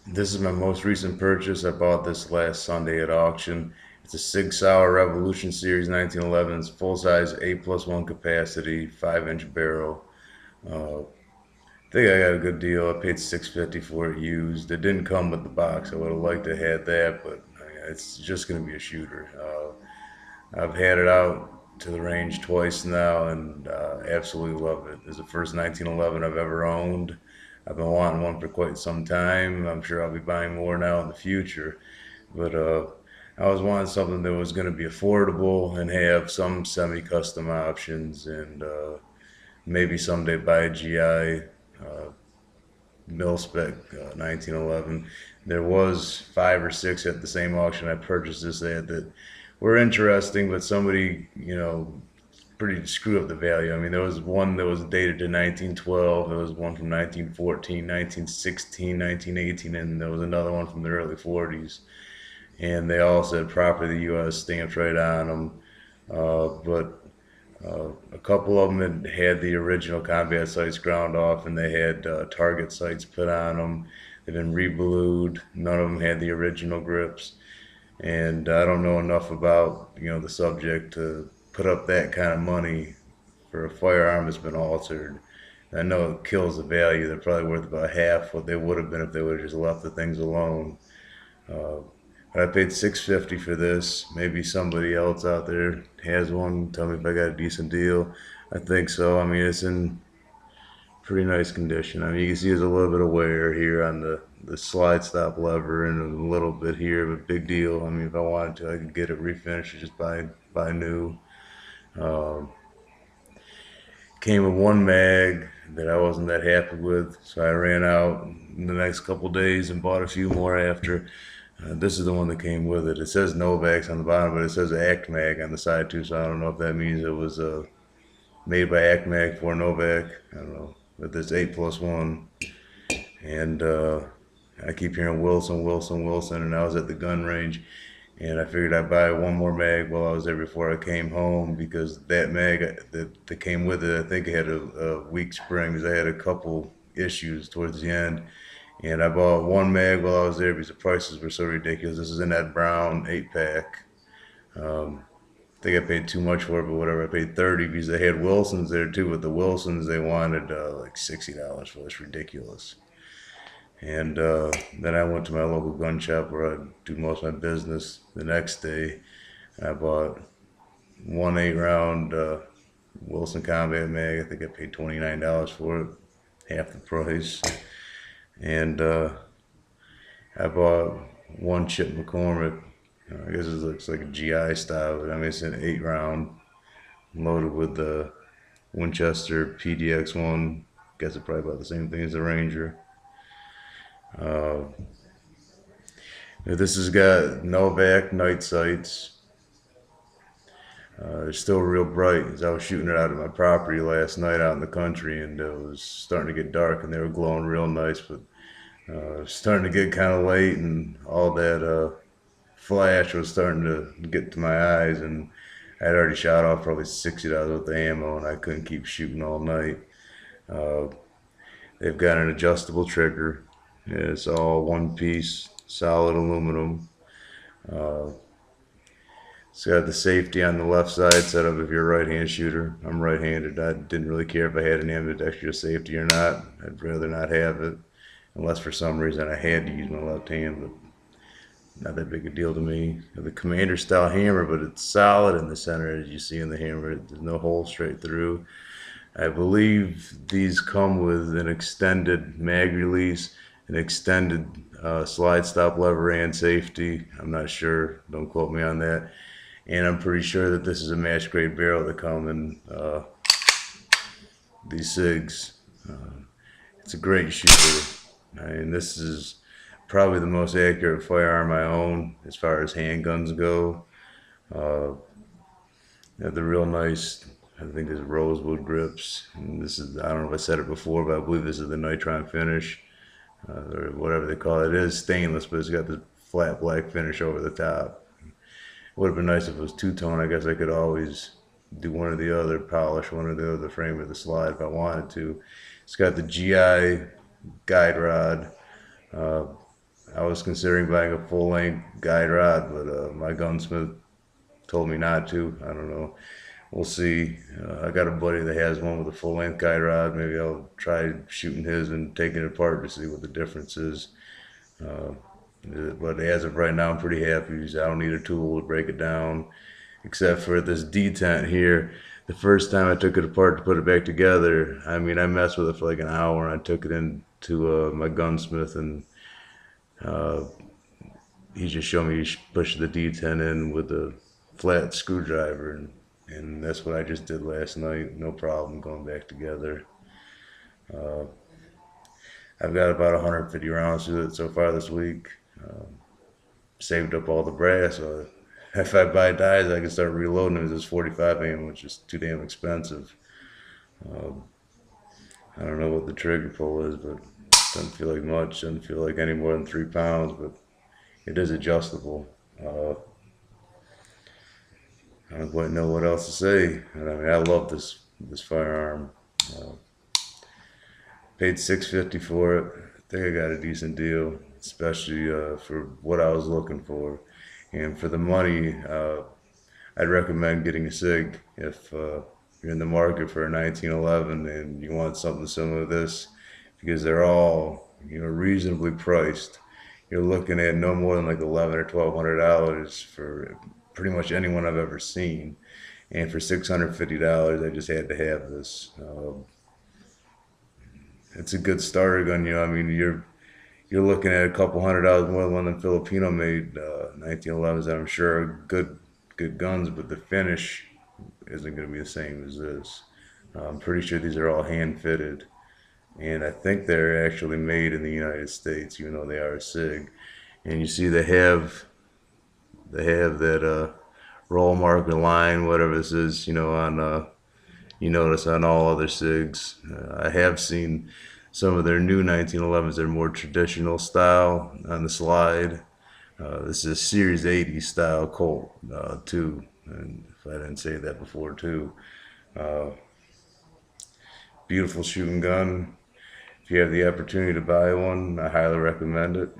This is my most recent purchase. I bought this last Sunday at auction. It's a Sig Sauer Revolution Series 1911. It's full-size 8+1 capacity, 5-inch barrel. I think I got a good deal. I paid $6.50 for it used. It didn't come with the box. I would have liked to have had that, but it's just going to be a shooter. I've had it out to the range twice now and absolutely love it. It's the first 1911 I've ever owned. I've been wanting one for quite some time. I'm sure I'll be buying more now in the future. But I was wanting something that was going to be affordable and have some semi-custom options and maybe someday buy a GI mil spec 1911. There was 5 or 6 at the same auction I purchased this at that were interesting, but somebody, pretty screwed up the value. I mean, there was one that was dated to 1912, there was one from 1914, 1916, 1918, and there was another one from the early 40s. And they all said property of the U.S. stamped right on them. But a couple of them had the original combat sights ground off, and they had target sights put on them. They've been reblued. None of them had the original grips, and I don't know enough about the subject to put up that kind of money for a firearm that's been altered. I know it kills the value. They're probably worth about half what they would have been if they would have just left the things alone. Uh, I paid $6.50 for this. Maybe somebody else out there has one. Tell me if I got a decent deal. I think so. I mean, it's in pretty nice condition. I mean, you can see there's a little bit of wear here on the slide stop lever and a little bit here, but big deal. I mean, if I wanted to, I could get it refinished or just buy new. Um, Came with one mag that I wasn't that happy with, so I ran out in the next couple days and bought a few more after. This is the one that came with it. It says Novaks on the bottom, but it says Act Mag on the side too, so I don't know if that means it was made by Act Mag for Novak. I don't know. But this 8+1. And I keep hearing Wilson, Wilson, Wilson, and I was at the gun range. And I figured I'd buy one more mag while I was there before I came home because that mag that came with it, I think it had a weak spring because I had a couple issues towards the end. And I bought one mag while I was there because the prices were so ridiculous. This is in that brown 8-pack. I think I paid too much for it, but whatever. I paid 30 because they had Wilsons there too. With the Wilsons, they wanted like $60 for it. It's ridiculous. And then I went to my local gun shop where I do most of my business the next day. I bought one 8-round Wilson Combat Mag. I think I paid $29 for it, half the price. And I bought one Chip McCormick. I guess it looks like a GI style. I mean, it's an 8-round loaded with the Winchester PDX-1. Guess it's probably about the same thing as the Ranger. Uh, this has got Novak night sights. They're still real bright as I was shooting it out at my property last night out in the country, and it was starting to get dark and they were glowing real nice, but starting to get kind of late and all that flash was starting to get to my eyes, and I had already shot off probably $60 worth of ammo and I couldn't keep shooting all night. Uh, they've got an adjustable trigger. It's all one piece, solid aluminum. Uh, it's got the safety on the left side set up if you're a right-hand shooter. I'm right-handed. I didn't really care if I had any ambidextrous safety or not. I'd rather not have it, unless for some reason I had to use my left hand, but not that big a deal to me. The commander style hammer, but it's solid in the center as you see in the hammer. There's no hole straight through. I believe these come with an extended mag release, an extended slide stop lever and safety. I'm not sure, don't quote me on that. And I'm pretty sure that this is a match grade barrel that come in these SIGs. It's a great shooter. I mean, this is probably the most accurate firearm I own as far as handguns go. Uh, they have the real nice, I think there's rosewood grips. And this is, I don't know if I said it before, but I believe this is the nitron finish, or whatever they call it. It is stainless, but it's got the flat black finish over the top. It would have been nice if it was two-tone. I guess I could always do one or the other, polish one or the other, frame or the slide if I wanted to. It's got the GI guide rod. Uh, I was considering buying a full-length guide rod, but my gunsmith told me not to. I don't know. We'll see. I got a buddy that has one with a full-length guide rod. Maybe I'll try shooting his and taking it apart to see what the difference is. Uh, but as of right now, I'm pretty happy. I don't need a tool to break it down, except for this detent here. The first time I took it apart to put it back together, I mean, I messed with it for like an hour. And I took it into my gunsmith, and uh, he just showed me to push the detent in with a flat screwdriver, and that's what I just did last night. No problem going back together. Uh, I've got about 150 rounds to it so far this week. Saved up all the brass. So if I buy dies, I can start reloading them. It's 45 ammo, which is too damn expensive. Um, I don't know what the trigger pull is, but it doesn't feel like much. Doesn't feel like any more than 3 pounds, but it is adjustable. I don't quite know what else to say. And I mean, I love this firearm. Uh, Paid $650 for it. I think I got a decent deal, especially for what I was looking for, and for the money. I'd recommend getting a Sig if you're in the market for a 1911 and you want something similar to this, because they're all reasonably priced. You're looking at no more than like 11 or $1,200 for pretty much anyone I've ever seen, and for $650, I just had to have this. It's a good starter gun. I mean, you're looking at a couple $100 more than one of them Filipino made 1911s that I'm sure are good guns, but the finish isn't going to be the same as this. I'm pretty sure these are all hand fitted, and I think they're actually made in the United States, even though they are a Sig. And you see they have that roll marker line, whatever this is, on you notice on all other SIGs. I have seen some of their new 1911s that are more traditional style on the slide. This is a Series 80 style Colt too, and if I didn't say that before too. Uh, Beautiful shooting gun. If you have the opportunity to buy one, I highly recommend it.